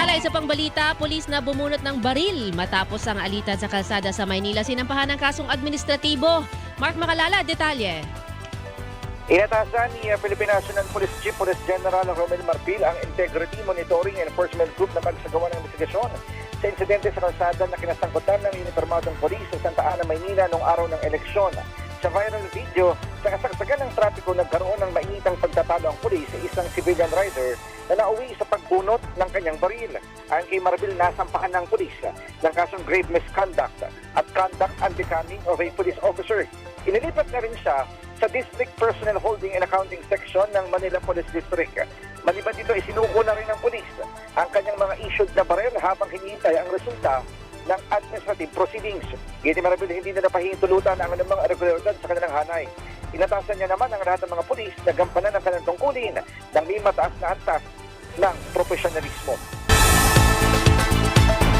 Samantala, isa pang balita, pulis na bumunot ng baril matapos ang alitan sa kalsada sa Maynila. Sinampahan ng kasong administratibo. Mark Macalala, detalye. Inatasan ni Philippine National Police Chief Police General Romel Marfil ang Integrity Monitoring Enforcement Group na magsagawa ng investigasyon sa insidente sa kalsada na kinasangkutan ng uniformadong polis sa Santa Ana, Maynila noong araw ng eleksyon. Sa viral video, sa kasagsagan ng trapiko, nagkaroon ng mainitang pagtatalo ang pulis sa isang civilian rider na nauwi sa pagbunot ng kanyang baril. Ayon kay Marfil, nasampahan ng pulis ng kasong grave misconduct at conduct unbecoming of a police officer. Inilipat na rin siya sa District Personnel Holding and Accounting Section ng Manila Police District. Maliban dito, isinuko na rin ng pulis ang kanyang mga issued na baril habang hinihintay ang resulta ng administrative proceedings. Gini Marfil, hindi na napahihintulutan ang anumang irregularidad sa kanilang hanay. Inatasan niya naman ang lahat ng mga pulis na gampanan ang kanilang tungkulin ng may mataas na antas ng profesionalismo.